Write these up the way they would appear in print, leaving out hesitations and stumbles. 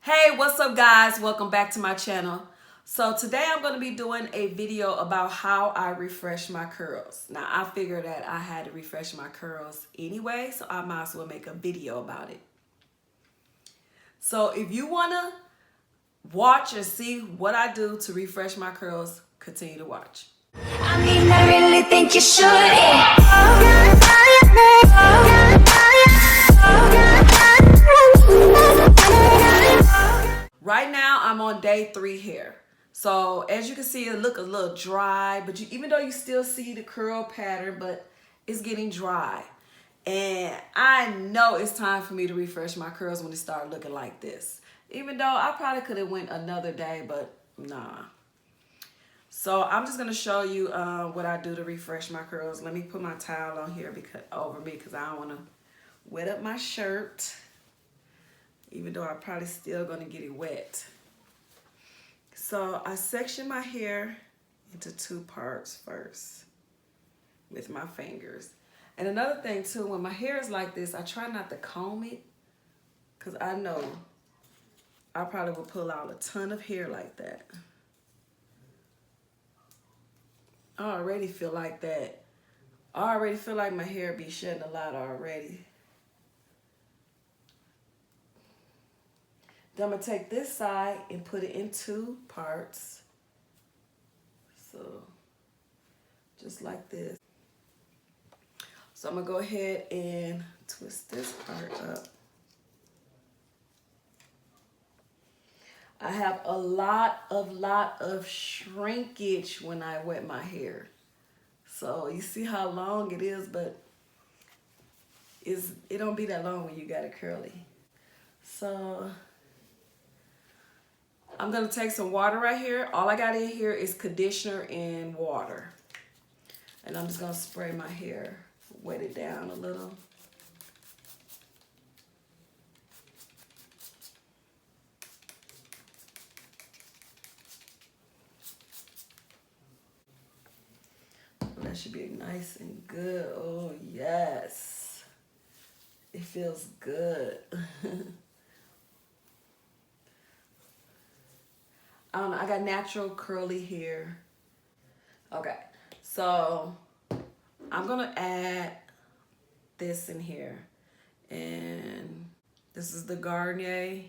Hey, what's up guys? Welcome back to my channel. So today I'm going to be doing a video about how I refresh my curls. Now I figured that I had to refresh my curls anyway, so I might as well make a video about it. So if you want to watch and see what I do to refresh my curls, continue to watch. I really think you should. Right now I'm on day 3 here. So as you can see, it look a little dry, but even though you still see the curl pattern, but it's getting dry. And I know it's time for me to refresh my curls when they start looking like this. Even though I probably could have went another day, but nah. So I'm just gonna show you what I do to refresh my curls. Let me put my towel on here over me because I don't wanna wet up my shirt. Even though I'm probably still gonna get it wet. So I section my hair into 2 parts first with my fingers. And another thing too, when my hair is like this, I try not to comb it because I know I probably will pull out a ton of hair like that. I already feel like that. I already feel like my hair be shedding a lot already. Then I'm gonna take this side and put it in 2 parts. So, just like this. So I'm gonna go ahead and twist this part up. I have a lot of shrinkage when I wet my hair. So you see how long it is, but it don't be that long when you got it curly. So I'm gonna take some water right here. All I got in here is conditioner and water. And I'm just gonna spray my hair, wet it down a little. That should be nice and good. Oh yes, it feels good. I don't know, I got natural curly hair. Okay, so I'm gonna add this in here. And this is the Garnier.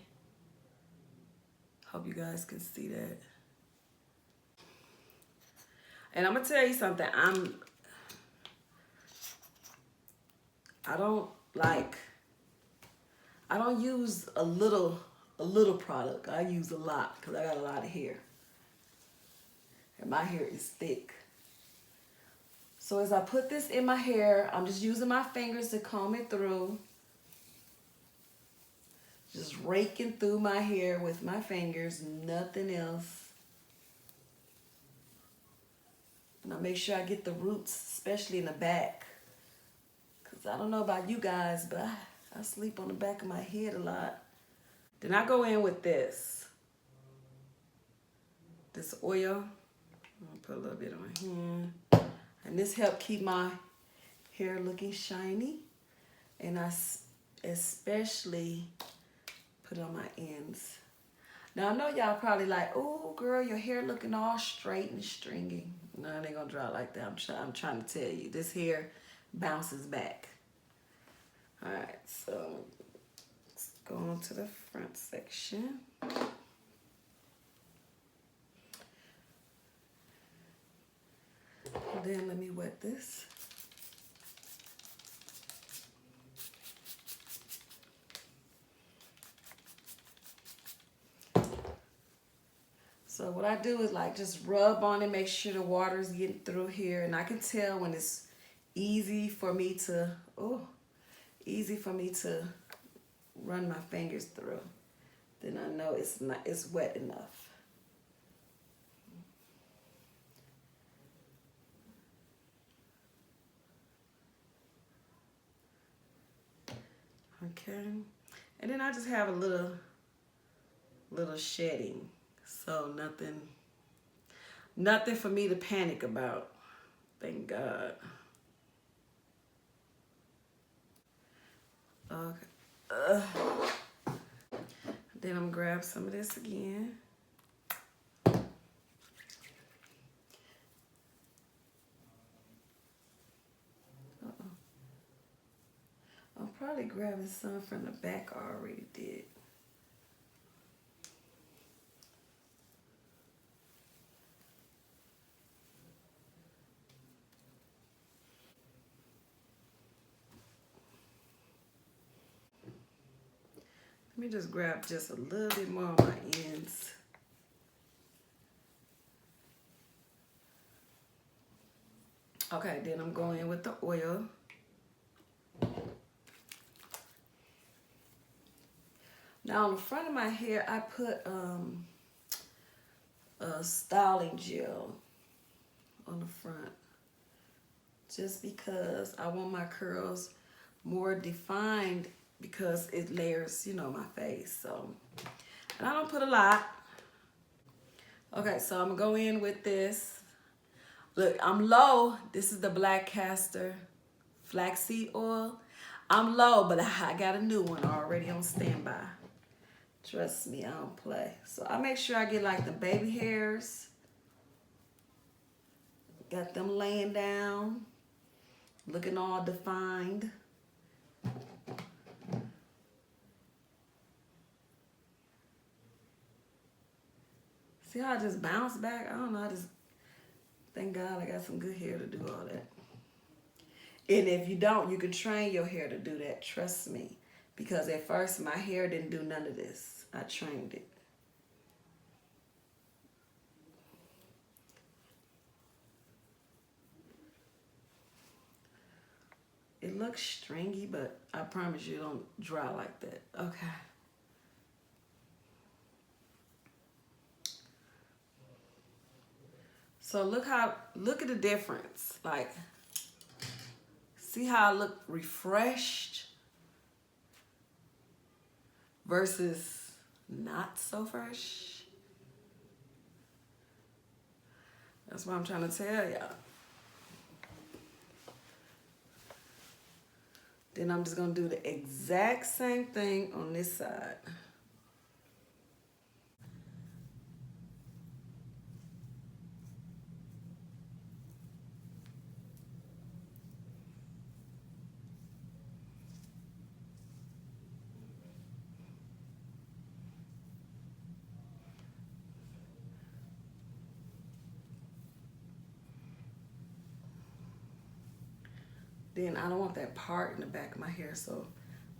Hope you guys can see that. And I'm gonna tell you something, I don't use a little product. I use a lot because I got a lot of hair. And my hair is thick. So as I put this in my hair, I'm just using my fingers to comb it through. Just raking through my hair with my fingers, nothing else. And I make sure I get the roots, especially in the back. Because I don't know about you guys, but I sleep on the back of my head a lot. Then I go in with this oil. I'm gonna put a little bit on here. And this helps keep my hair looking shiny. And I especially put it on my ends. Now I know y'all probably like, oh girl, your hair looking all straight and stringy. No, it ain't gonna dry like that. I'm trying to tell you, this hair bounces back. All right, so let's go on to the front section. And then let me wet this. So what I do is like just rub on it, make sure the water's getting through here. And I can tell when it's easy for me to run my fingers through. Then I know it's wet enough. Okay. And then I just have a little shedding. So nothing for me to panic about. Thank God. Okay. Then I'm gonna grab some of this again. I'm probably grabbing some from the back I already did. Let me just grab just a little bit more on my ends. Okay, then I'm going in with the oil. Now on the front of my hair, I put a styling gel on the front. Just because I want my curls more defined because it layers, you know, my face. So, and I don't put a lot. Okay, so I'm gonna go in with this. Look, I'm low. This is the black castor flaxseed oil. I'm low, but I got a new one already on standby. Trust me, I don't play. So I make sure I get like the baby hairs. Got them laying down, looking all defined. See how I just bounce back? I don't know, I just, thank God I got some good hair to do all that. And if you don't, you can train your hair to do that, trust me. Because at first my hair didn't do none of this. I trained it. It looks stringy, but I promise you it don't dry like that. Okay. So look at the difference. Like, see how I look refreshed versus not so fresh? That's what I'm trying to tell y'all. Then I'm just gonna do the exact same thing on this side. Then I don't want that part in the back of my hair, so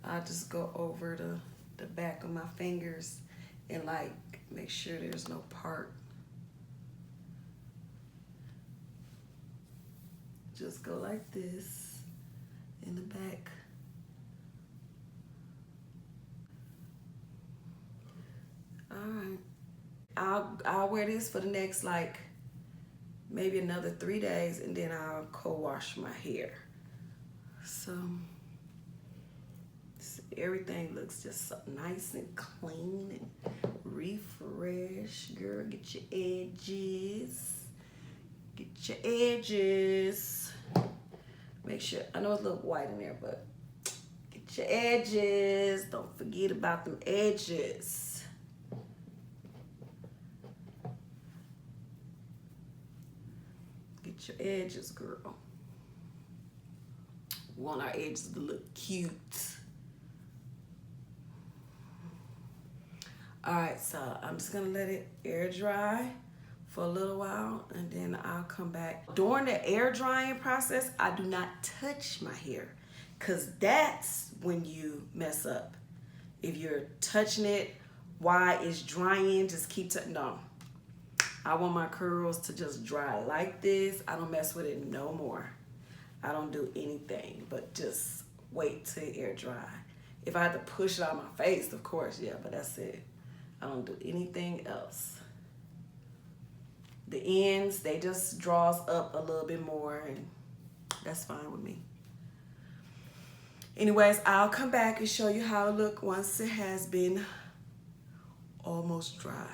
I just go over the back of my fingers and like make sure there's no part. Just go like this in the back. All right. I'll wear this for the next like maybe another 3 days, and then I'll co-wash my hair. So everything looks just so nice and clean and refresh. Girl, get your edges. Get your edges. Make sure, I know it's a little white in there, but get your edges. Don't forget about them edges. Get your edges, girl. We want our edges to look cute. All right, so I'm just gonna let it air dry for a little while, and then I'll come back. During the air drying process, I do not touch my hair, because that's when you mess up. If you're touching it while it's drying, just keep touching. No. I want my curls to just dry like this. I don't mess with it no more. I don't do anything but just wait till it air dry. If I have to push it out my face, of course, yeah, but that's it. I don't do anything else. The ends, they just draws up a little bit more, and that's fine with me. Anyways, I'll come back and show you how it look once it has been almost dry.